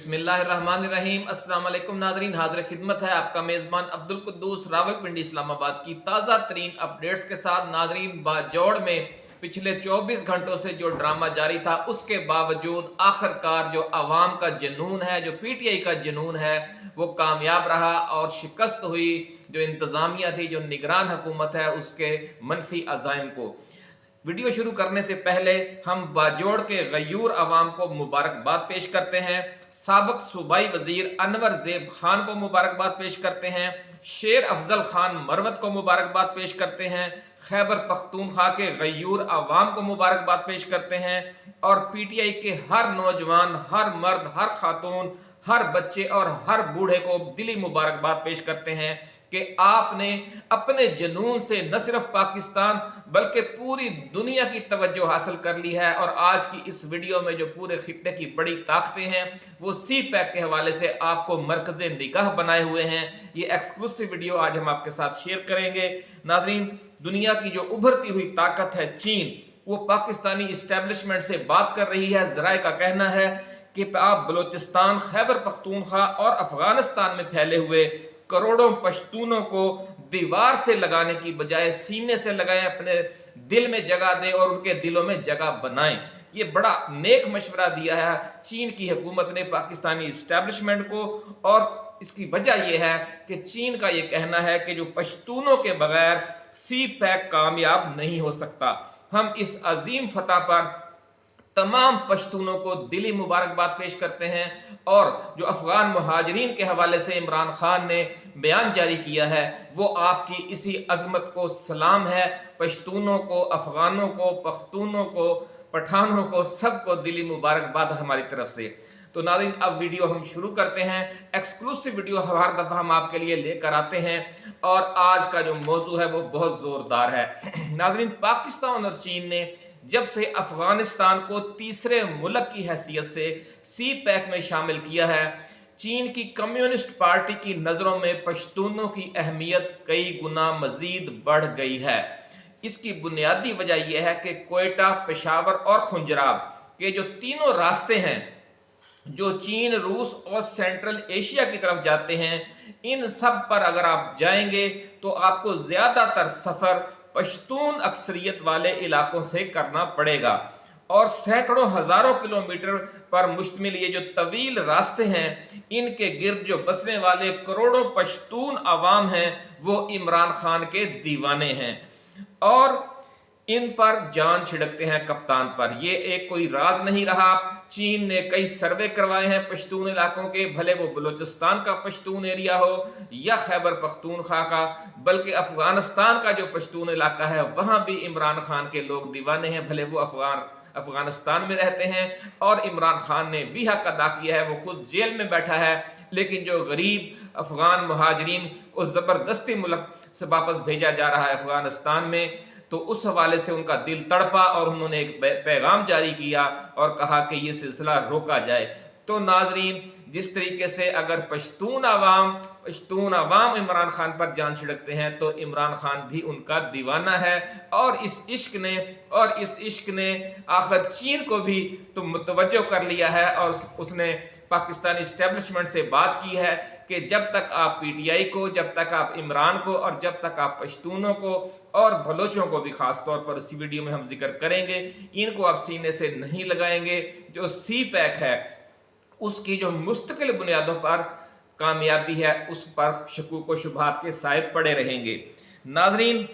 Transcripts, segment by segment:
बिस्मिल्लाहिर्रहमानिर्रहीम। अस्सलाम वालेकुम नाज़रीन, हाज़िर खिदमत है आपका मेज़बान अब्दुल कुद्दूस रावलपिंडी इस्लामाबाद की ताज़ा तरीन अपडेट्स के साथ। नाज़रीन, बाजौड़ में पिछले 24 घंटों से जो ड्रामा जारी था उसके बावजूद आखिरकार जो आवाम का जुनून है, जो पीटीआई का जुनून है, वो कामयाब रहा और शिकस्त हुई जो इंतज़ामिया थी, जो निगरान हुकूमत है, उसके मनफी अज़ाइम को। वीडियो शुरू करने से पहले हम बाजौड़ के गयूर अवाम को मुबारकबाद पेश करते हैं। साबिक सूबाई वजीर अनवर ज़ेब खान को मुबारकबाद पेश करते हैं। शेर अफजल खान मरवत को मुबारकबाद पेश करते हैं। खैबर पख्तूनख्वा के गयूर अवाम को मुबारकबाद पेश करते हैं। और पीटीआई के हर नौजवान, हर मर्द, हर खातून, हर बच्चे और हर बूढ़े को दिली मुबारकबाद पेश करते हैं कि आपने अपने जुनून से न सिर्फ पाकिस्तान बल्कि पूरी दुनिया की तवज्जो हासिल कर ली है। और आज की इस वीडियो में जो पूरे खित्ते की बड़ी ताकतें हैं वो सी पैक के हवाले से आपको मरकज़े निगाह बनाए हुए हैं। ये एक्सक्लूसिव वीडियो आज हम आपके साथ शेयर करेंगे। नाज़रीन, दुनिया की जो उभरती हुई ताकत है चीन, वो पाकिस्तानी इस्टेब्लिशमेंट से बात कर रही है। ज़राए का कहना है कि आप बलोचिस्तान, खैबर पख्तूनख्वा और अफगानिस्तान में फैले हुए करोड़ों पश्तूनों को दीवार से लगाने की बजाय सीने से लगाएं, अपने दिल में जगह दें और उनके दिलों में जगह बनाएं। ये बड़ा नेक मशवरा दिया है चीन की हुकूमत ने पाकिस्तानी इस्टेब्लिशमेंट को। और इसकी वजह यह है कि चीन का ये कहना है कि जो पश्तूनों के बगैर सी पैक कामयाब नहीं हो सकता। हम इस अजीम फतह पर तमाम पश्तूनों को दिली मुबारकबाद पेश करते हैं। और जो अफगान मुहाजिरीन के हवाले से इमरान खान ने बयान जारी किया है वो आपकी इसी अजमत को सलाम है। पश्तूनों को, अफगानों को, पख्तूनों को, पठानों को, सबको दिली मुबारकबाद हमारी तरफ से। तो नाज़रीन, अब वीडियो हम शुरू करते हैं। एक्सक्लूसिव वीडियो हर दफ़ा हम आपके लिए लेकर आते हैं और आज का जो मौजू है वो बहुत ज़ोरदार है। नाज़रीन, पाकिस्तान और चीन ने जब से अफगानिस्तान को तीसरे मुल्क की हैसियत से सी पैक में शामिल किया है, चीन की कम्युनिस्ट पार्टी की नज़रों में पश्तूनों की अहमियत कई गुना मजीद बढ़ गई है। इसकी बुनियादी वजह यह है कि कोयटा, पेशावर और खुंजराब के जो तीनों रास्ते हैं जो चीन, रूस और सेंट्रल एशिया की तरफ जाते हैं, इन सब पर अगर आप जाएंगे तो आपको ज़्यादातर सफ़र पश्तून अक्सरियत वाले इलाकों से करना पड़ेगा। और सैकड़ों हज़ारों किलोमीटर पर मुश्तमिल ये जो तवील रास्ते हैं, इनके गिर्द जो बसने वाले करोड़ों पश्तून अवाम हैं वो इमरान खान के दीवाने हैं और इन पर जान छिड़कते हैं कप्तान पर। ये एक कोई राज नहीं रहा। चीन ने कई सर्वे करवाए हैं पश्तून इलाकों के, भले वो बलूचिस्तान का पश्तून एरिया हो या खैबर पख्तूनख्वा का, बल्कि अफगानिस्तान का जो पश्तून इलाका है वहाँ भी इमरान खान के लोग दीवाने हैं, भले वो अफगानिस्तान में रहते हैं। और इमरान खान ने भी हक अदा किया है, वो खुद जेल में बैठा है, लेकिन जो गरीब अफगान मुहाजिरीन को ज़बरदस्ती मुल्क से वापस भेजा जा रहा है अफगानिस्तान में, तो उस हवाले से उनका दिल तड़पा और उन्होंने एक पैगाम जारी किया और कहा कि ये सिलसिला रोका जाए। तो नाजरीन, जिस तरीके से अगर पश्तून अवाम इमरान खान पर जान छिड़कते हैं तो इमरान खान भी उनका दीवाना है। और इस इश्क ने आखिर चीन को भी तो मुतवज्जो कर लिया है और उसने पाकिस्तानी इस्टेब्लिशमेंट से बात की है कि जब तक आप पीटीआई को, जब तक आप इमरान को और जब तक आप पश्तूनों को और बलोचों को भी खास तौर पर इसी वीडियो में हम जिक्र करेंगे, इनको आप सीने से नहीं लगाएंगे, जो सी पैक है उसकी जो मुस्तकिल बुनियादों पर कामयाबी है उस पर शकूक व शुबहात के साए पड़े रहेंगे। नाजरीन,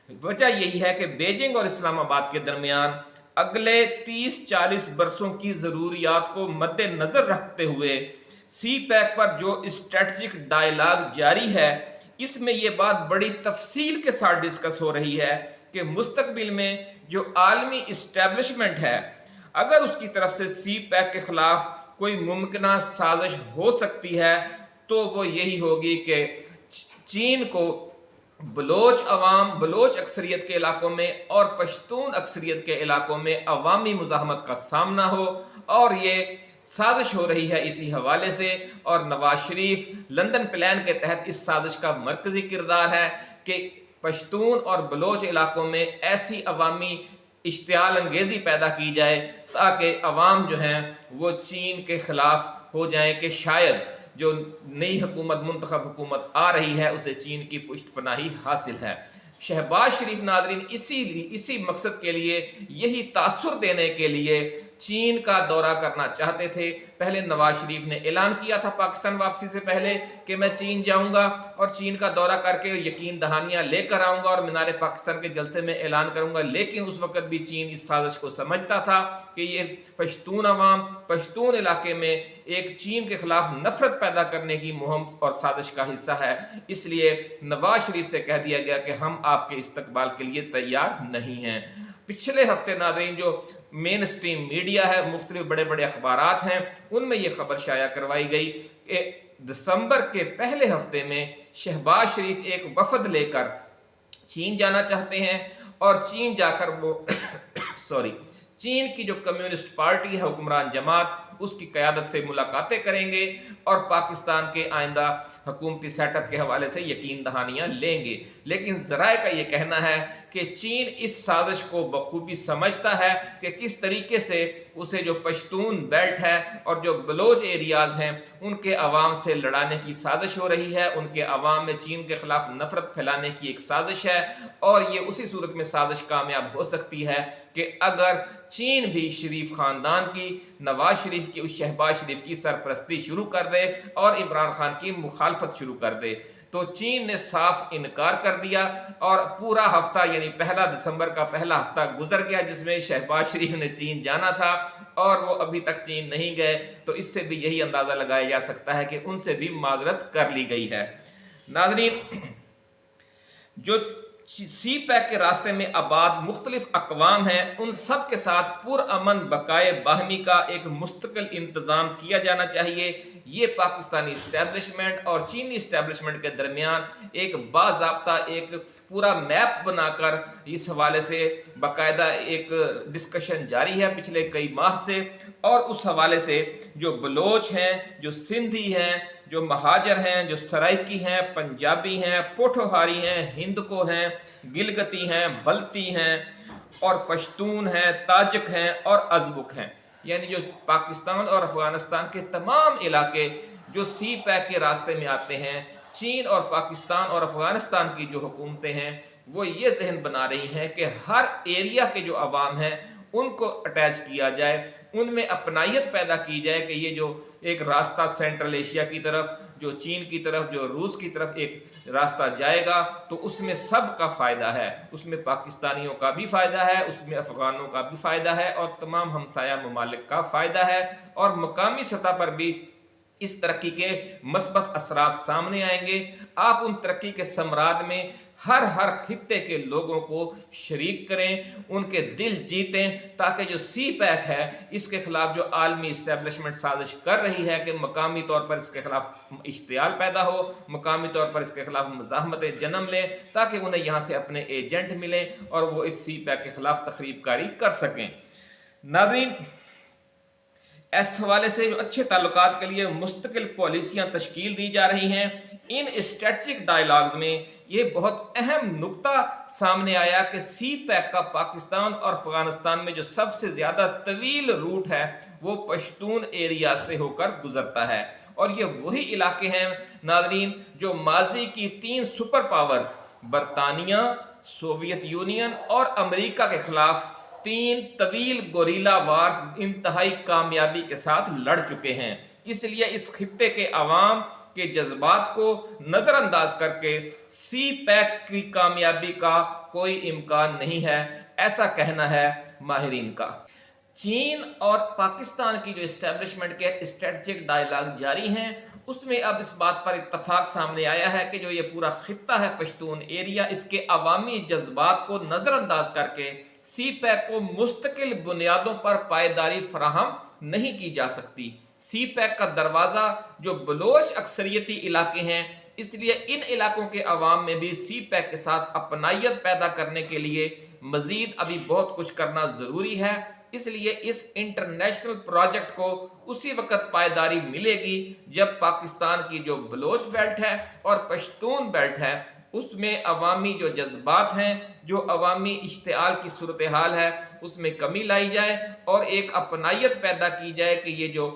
वजह यही है कि बीजिंग और इस्लामाबाद के दरमियान अगले 30-40 बरसों की ज़रूरियात को मद्देनज़र रखते हुए सी पैक पर जो स्ट्रेटजिक डायलॉग जारी है, इसमें यह बात बड़ी तफसील के साथ डिस्कस हो रही है कि मुस्तकबिल में जो आलमी इस्टेब्लिशमेंट है, अगर उसकी तरफ से सी पैक के खिलाफ कोई मुमकिन साजिश हो सकती है तो वो यही होगी कि चीन को बलोच अक्सरियत के इलाकों में और पश्तून अक्सरियत के इलाकों में अवामी मुज़ाहमत का सामना हो। और ये साजिश हो रही है इसी हवाले से। और नवाज शरीफ लंदन प्लान के तहत इस साजिश का मरकजी किरदार है कि पश्तून और बलोच इलाकों में ऐसी अवामी इश्तियाल अंगेजी पैदा की जाए ताकि अवाम जो हैं वो चीन के खिलाफ हो जाएं कि शायद जो नई हुकूमत, मुंतखब हुकूमत आ रही है, उसे चीन की पुष्टपनाही हासिल है। शहबाज शरीफ नादरीन इसी मकसद के लिए, यही तासुर देने के लिए चीन का दौरा करना चाहते थे। पहले नवाज शरीफ ने ऐलान किया था पाकिस्तान वापसी से पहले कि मैं चीन जाऊंगा और चीन का दौरा करके यकीन दहानियां लेकर आऊंगा और मीनार पाकिस्तान के जलसे में ऐलान करूंगा। लेकिन उस वक्त भी चीन इस साजिश को समझता था कि ये पश्तून अवाम, पश्तून इलाके में एक चीन के खिलाफ नफरत पैदा करने की मुहिम और साजिश का हिस्सा है। इसलिए नवाज शरीफ से कह दिया गया कि हम आपके इस्तकबाल के लिए तैयार नहीं हैं। पिछले हफ्ते नाज़रीन जो मेन स्ट्रीम मीडिया है, मुख्तलिफ बड़े बड़े अखबारात हैं, उनमें यह खबर शाया करवाई गई कि दिसंबर के पहले हफ्ते में शहबाज शरीफ एक वफद लेकर चीन जाना चाहते हैं और चीन जाकर वो चीन की जो कम्युनिस्ट पार्टी है, हुक्मरान जमात, उसकी क़यादत से मुलाकातें करेंगे और पाकिस्तान के आइंदा हुकूमती सेटअप के हवाले से यकीन दहानियां लेंगे। लेकिन ज़राए का ये कहना है कि चीन इस साजिश को बखूबी समझता है कि किस तरीके से उसे जो पश्तून बेल्ट है और जो बलोच एरियाज़ हैं उनके अवाम से लड़ाने की साजिश हो रही है, उनके अवाम में चीन के खिलाफ नफरत फैलाने की एक साजिश है। और ये उसी सूरत में साजिश कामयाब हो सकती है कि अगर चीन भी शरीफ ख़ानदान की, नवाज शरीफ की, उस शहबाज शरीफ की सरपरस्ती शुरू कर दे और इमरान खान की मुखालफत शुरू कर दे। तो चीन ने साफ इनकार कर दिया और पूरा हफ्ता यानी 1 दिसंबर का पहला हफ्ता गुजर गया जिसमें शहबाज शरीफ ने चीन जाना था और वो अभी तक चीन नहीं गए। तो इससे भी यही अंदाज़ा लगाया जा सकता है कि उनसे भी माजरत कर ली गई है। नाज़रीन, जो सी पैक के रास्ते में आबाद मुख्तलिफ अक़वाम हैं, उन सब के साथ पुरअमन बकाए बाहमी का एक मुस्तकिल इंतज़ाम किया जाना चाहिए। ये पाकिस्तानी इस्टेब्लिशमेंट और चीनी इस्टेब्लिशमेंट के दरमियान एक बाज़ाब्ता एक पूरा मैप बनाकर इस हवाले से बाकायदा एक डिस्कशन जारी है पिछले कई माह से। और उस हवाले से जो बलोच हैं, जो सिंधी हैं, जो महाजर हैं, जो सराइकी हैं, पंजाबी हैं, पोठोहारी हैं, हिंदको हैं, गिलगती हैं, बल्ती हैं और पश्तून हैं, ताजिक हैं और अज़बुक हैं, यानी जो पाकिस्तान और अफगानिस्तान के तमाम इलाके जो सी पैक के रास्ते में आते हैं, चीन और पाकिस्तान और अफगानिस्तान की जो हुकूमतें हैं वो ये जहन बना रही हैं कि हर एरिया के जो अवाम हैं उनको अटैच किया जाए, उनमें अपनायत पैदा की जाए कि ये जो एक रास्ता सेंट्रल एशिया की तरफ, जो चीन की तरफ, जो रूस की तरफ एक रास्ता जाएगा तो उसमें सब का फ़ायदा है, उसमें पाकिस्तानियों का भी फ़ायदा है, उसमें अफ़गानों का भी फ़ायदा है और तमाम हमसाया ममालिक का फ़ायदा है। और मकामी सतह पर भी इस तरक्की के मस्बत असरात सामने आएंगे। आप उन तरक्की के समराद में हर खित्ते के लोगों को शरीक करें, उनके दिल जीतें, ताकि जो सी पैक है इसके खिलाफ जो आलमी इस्टेब्लिशमेंट साजिश कर रही है कि मकामी तौर पर इसके खिलाफ इश्तियाल पैदा हो, मकामी तौर पर इसके खिलाफ मज़ाहमतें जन्म लें, ताकि उन्हें यहाँ से अपने एजेंट मिलें और वो इस सी पैक के खिलाफ तखरीबकारी कर सकें। नाज़रीन, इस हवाले से जो अच्छे ताल्लुकात के लिए मुस्तकिल पॉलिसियाँ तश्कील दी जा रही हैं, इन स्ट्रेटजिक डायलॉग्स में ये बहुत अहम नुक्ता सामने आया कि सी पैक का पाकिस्तान और अफगानिस्तान में जो सबसे ज़्यादा तवील रूट है वो पश्तून एरिया से होकर गुजरता है। और ये वही इलाके हैं नाज़रीन जो माजी की 3 सुपर पावर्स बरतानिया, सोवियत यूनियन और अमेरिका के खिलाफ 3 तवील गोरीला वार्स इंतहाई कामयाबी के साथ लड़ चुके हैं। इसलिए इस खित्ते के अवाम के जज्बात को नज़रअंदाज करके सी पैक की कामयाबी का कोई इम्कान नहीं है, ऐसा कहना है माहिरीन का। चीन और पाकिस्तान की जो इस्टेब्लिशमेंट के स्ट्रेटजिक डायलॉग जारी हैं उसमें अब इस बात पर इत्तफाक सामने आया है कि जो ये पूरा खित्ता है पश्तून एरिया, इसके अवामी जज्बात को नज़रअंदाज करके सी पैक को मुस्तकिल बुनियादों पर पायदारी फराहम नहीं की जा सकती। सी पैक का दरवाज़ा जो बलोच अक्सरियती इलाके हैं, इसलिए इन इलाकों के अवाम में भी सी पैक के साथ अपनायत पैदा करने के लिए मज़ीद अभी बहुत कुछ करना ज़रूरी है। इसलिए इस इंटरनेशनल प्रोजेक्ट को उसी वक्त पायदारी मिलेगी जब पाकिस्तान की जो बलोच बेल्ट है और पश्तून बेल्ट है उसमें अवामी जो जज्बात हैं, जो अवामी इश्तिआल की सूरत हाल है, उसमें कमी लाई जाए और एक अपनायत पैदा की जाए कि ये जो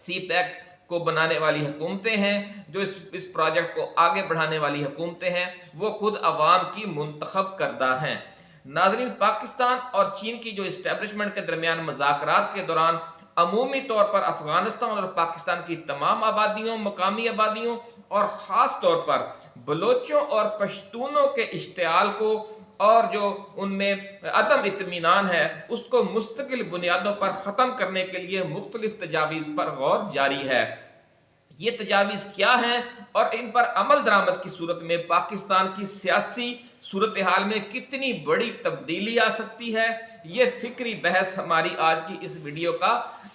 सी पैक को बनाने वाली हुकूमतें हैं, जो इस प्रोजेक्ट को आगे बढ़ाने वाली हुकूमतें हैं, वो खुद अवाम की मुंतखब करदा हैं। नाज़रीन, पाकिस्तान और चीन की जो इस्टेब्लिशमेंट के दरमियान मुज़ाकरात के दौरान अमूमी तौर पर अफगानिस्तान और पाकिस्तान की तमाम आबादियों, मकामी आबादियों और ख़ास तौर पर बलोचों और पश्तूनों के इश्तियाल को और जो उनमें अदम इत्मीनान है उसको मुस्तकिल बुनियादों पर ख़त्म करने के लिए मुख्तलिफ तजावीज़ पर गौर जारी है। ये तजावीज़ क्या हैं और इन पर अमल दरामद की सूरत में पाकिस्तान की सियासी सूरत हाल में कितनी बड़ी तब्दीली आ सकती है, ये फिक्री बहस हमारी आज की इस वीडियो का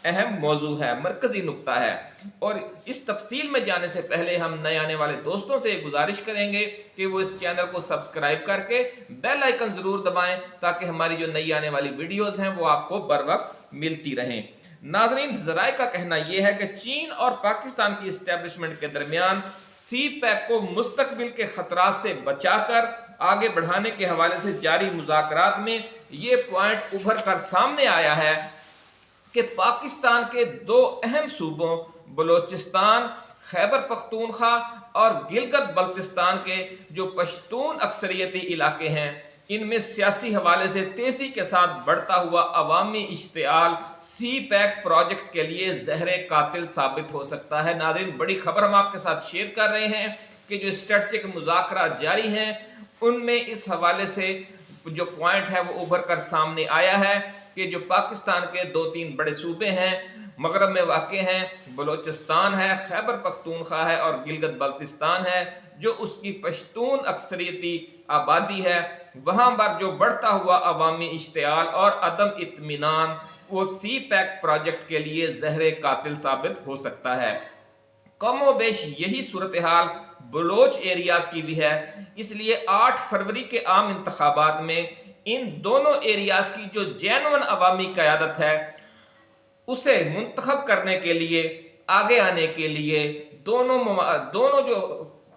अहम मौजू है, मरकजी नुक्ता है। और इस तफसील में जाने से पहले हम नए आने वाले दोस्तों से गुजारिश करेंगे कि वो इस चैनल को सब्सक्राइब करके बेल आइकन जरूर दबाएं ताकि हमारी जो नई आने वाली वीडियोस हैं वो आपको बर वक्त मिलती रहें। नाज़रीन, ज़राए का कहना यह है कि चीन और पाकिस्तान की इस्टेब्लिशमेंट के दरमियान सी पैक को मुस्तकबिल के खतरात से बचाकर आगे बढ़ाने के हवाले से जारी मुज़ाकरात में ये पॉइंट उभर कर सामने आया है कि पाकिस्तान के दो अहम सूबों बलोचिस्तान, खैबर पख्तूनख्वा और गिलगित बल्तिस्तान के जो पश्तून अक्सरियती इलाके हैं, इनमें सियासी हवाले से तेजी के साथ बढ़ता हुआ अवामी इश्तियाल सी पैक प्रोजेक्ट के लिए जहरे कातिल साबित हो सकता है। नाज़रीन, बड़ी खबर हम आपके साथ शेयर कर रहे हैं कि जो स्ट्रेटजिक मुज़ाकरा जारी हैं उनमें इस हवाले से जो पॉइंट है वो उभर कर सामने आया है कि जो पाकिस्तान के 2-3 बड़े सूबे हैं, मगरब में वाक़ हैं, बलोचिस्तान है, खैबर पख्तूनख्वा है और गिलगित बल्तिस्तान है, जो उसकी पश्तून अक्सरियती आबादी है, वहाँ पर जो बढ़ता हुआ अवामी इश्तियाल और अदम इत्मीनान वो सी पैक प्रोजेक्ट के लिए जहरे कातिल साबित हो सकता है। कमो बेश यही सूरत हाल बलोच एरियाज की भी है। इसलिए 8 फरवरी के आम इंतखाबात में इन दोनों एरियाज की जो जेन्युइन अवामी क़यादत है उसे मुंतखब करने के लिए, आगे आने के लिए दोनों जो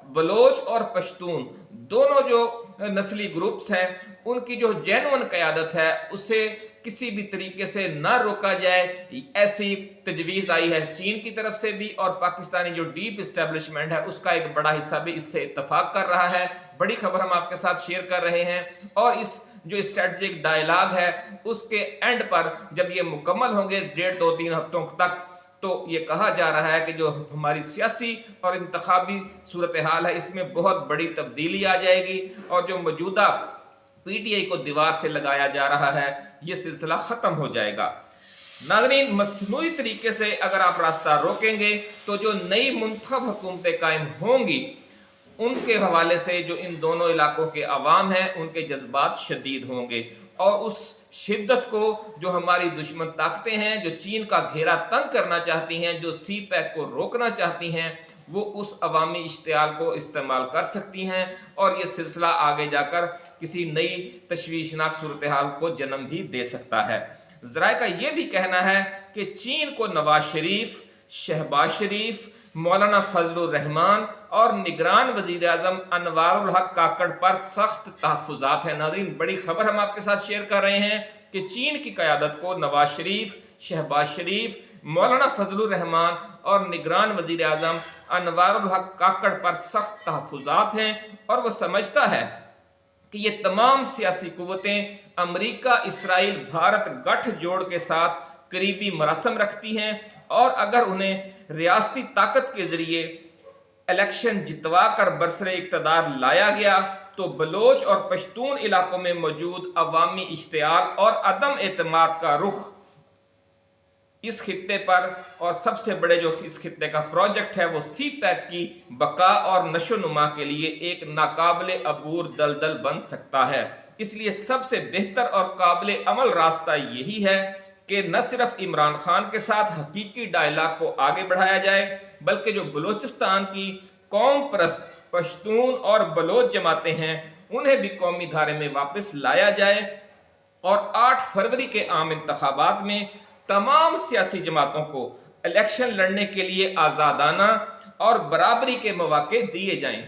बलोच और पश्तून दोनों जो नस्ली ग्रुप्स हैं उनकी जो जेन्युइन क़यादत है उसे किसी भी तरीके से ना रोका जाए, ऐसी तजवीज़ आई है चीन की तरफ से भी और पाकिस्तानी जो डीप इस्टेब्लिशमेंट है उसका एक बड़ा हिस्सा भी इससे इत्तफाक कर रहा है। बड़ी खबर हम आपके साथ शेयर कर रहे हैं और इस जो स्ट्रेटजिक डायलॉग है उसके एंड पर जब ये मुकम्मल होंगे 1.5-2-3 हफ्तों तक, तो ये कहा जा रहा है कि जो हमारी सियासी और इंतखाबी सूरत हाल है इसमें बहुत बड़ी तब्दीली आ जाएगी और जो मौजूदा पीटीआई को दीवार से लगाया जा रहा है ये सिलसिला खत्म हो जाएगा। नाज़रीन, मसनूई तरीके से अगर आप रास्ता रोकेंगे तो जो नई मुंतखब हुकूमतें कायम होंगी उनके हवाले से जो इन दोनों इलाकों के अवाम हैं उनके जज्बात शदीद होंगे और उस शिद्दत को जो हमारी दुश्मन ताकतें हैं जो चीन का घेरा तंग करना चाहती हैं, जो सी पैक को रोकना चाहती हैं, वो उस अवामी इश्तियाल को इस्तेमाल कर सकती हैं और ये सिलसिला आगे जाकर किसी नई तशवीशनाक सूरत हाल को जन्म भी दे सकता है। ज़राए का ये भी कहना है कि चीन को नवाज शरीफ, शहबाज शरीफ, मौलाना फजलुर रहमान और निगरान वज़ीर आज़म अनवारुल हक काकड़ पर सख्त तहफ़्फ़ुज़ात है। नाज़रीन, बड़ी खबर हम आपके साथ शेयर कर रहे हैं कि चीन की क़यादत को नवाज शरीफ, शहबाज शरीफ, मौलाना फजलुर रहमान और निगरान वज़ीर आज़म अनवारुल हक काकड़ पर सख्त तहफ़्फ़ुज़ात हैं और वह समझता है कि ये तमाम सियासी कुव्वतें अमरीका, इसराइल, भारत गठजोड़ के साथ करीबी मरासम रखती हैं और अगर उन्हें रियासती ताकत के जरिए इलेक्शन जितवा कर बरसरे इक़्तिदार लाया गया तो बलोच और पश्तून इलाकों में मौजूद अवामी इश्तियाल और अदम एतमाद का रुख इस खित्ते पर और सबसे बड़े जो इस खित्ते का प्रोजेक्ट है वो सी पैक की बका और नशोनुमा के लिए एक नाकाबिले अबूर दलदल बन सकता है। इसलिए सबसे बेहतर और काबिले अमल रास्ता यही है कि न सिर्फ इमरान खान के साथ हकीकी डायलॉग को आगे बढ़ाया जाए बल्कि जो बलोचिस्तान की कौम परस्त पश्तून और बलोच जमातें हैं उन्हें भी कौमी धारे में वापस लाया जाए और 8 फरवरी के आम इंतखाबात में तमाम सियासी जमातों को इलेक्शन लड़ने के लिए आज़ादाना और बराबरी के मौके दिए जाएं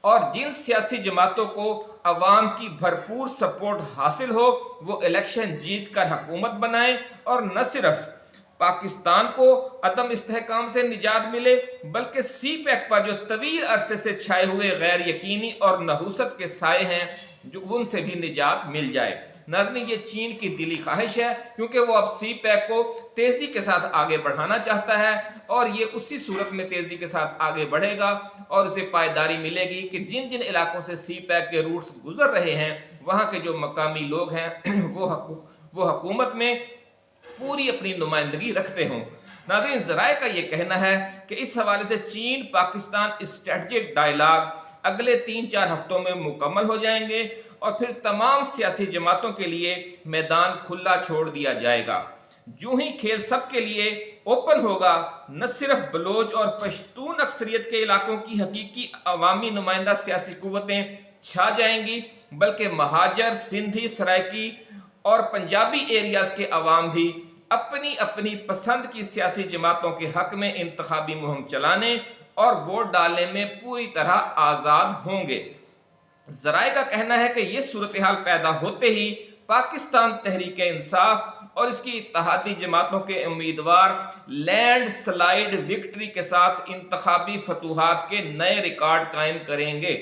और जिन सियासी जमातों को अवाम की भरपूर सपोर्ट हासिल हो वो इलेक्शन जीत कर हुकूमत बनाएं और न सिर्फ पाकिस्तान को अदम इस्तेहकाम से निजात मिले, बल्कि सी पैक पर जो तवील अरसे से छाए हुए गैर यकीनी और नहूसत के साए हैं, जो उनसे भी निजात मिल जाए। नाज़रीन, ये चीन की दिली ख्वाहिश है, क्योंकि वो अब सी पैक को तेज़ी के साथ आगे बढ़ाना चाहता है, और ये उसी सूरत में तेज़ी के साथ आगे बढ़ेगा और उसे पायदारी मिलेगी कि जिन जिन इलाकों से सी पैक के रूट्स गुजर रहे हैं, वहाँ के जो मकामी लोग हैं वो हुकूमत में पूरी अपनी नुमाइंदगी रखते हों। नाज़रीन, ज़राए का ये कहना है कि इस हवाले से चीन पाकिस्तान स्ट्रेटजिक डायलॉग अगले 3-4 हफ्तों में मुकम्मल हो जाएंगे और फिर तमाम सियासी जमातों के लिए मैदान खुला छोड़ दिया जाएगा। जो ही खेल सबके लिए ओपन होगा, न सिर्फ बलोच और पश्तून अक्सरियत के इलाकों की हकीकी अवामी नुमाइंदा सियासी कुव्वतें छा जाएंगी, बल्कि महाजर, सिंधी, सराइकी और पंजाबी एरियाज के अवाम भी अपनी अपनी पसंद की सियासी जमातों के हक में इंतखाबी मुहिम चलाने और वोट डालने में पूरी तरह आज़ाद होंगे। ज़राए का कहना है कि ये सूरत हाल पैदा होते ही पाकिस्तान तहरीक इंसाफ और इसकी इत्तेहादी जमातों के उम्मीदवार लैंड स्लाइड विक्ट्री के साथ इंतखाबी फतूहात के नए रिकॉर्ड कायम करेंगे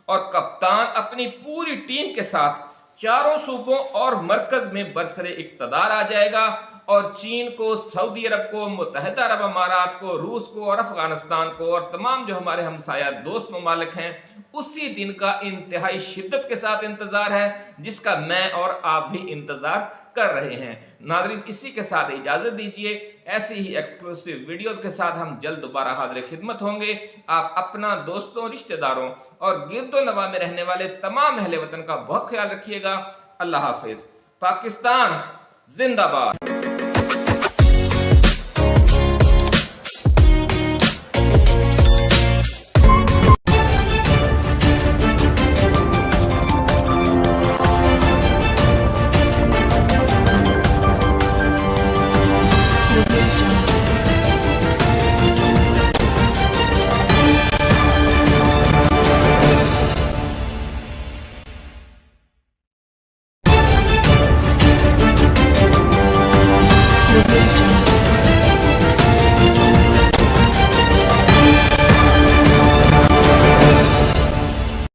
और कप्तान अपनी पूरी टीम के साथ चारों सूबों और मरकज में बरसरे इक्तदार आ जाएगा और चीन को, सऊदी अरब को, मुत्तहिदा अरब अमारात को, रूस को और अफगानिस्तान को और तमाम जो हमारे हमसाया दोस्त ममालिक हैं, उसी दिन का इंतहाई शिद्दत के साथ इंतजार है, जिसका मैं और आप भी इंतजार कर रहे हैं। नाज़रीन, इसी के साथ इजाजत दीजिए। ऐसी ही एक्सक्लूसिव वीडियोस के साथ हम जल्द दोबारा हाजिर खिदमत होंगे। आप अपना, दोस्तों, रिश्तेदारों और गिरदो नवा में रहने वाले तमाम अहले वतन का बहुत ख्याल रखिएगा। अल्लाह हाफिज। पाकिस्तान जिंदाबाद।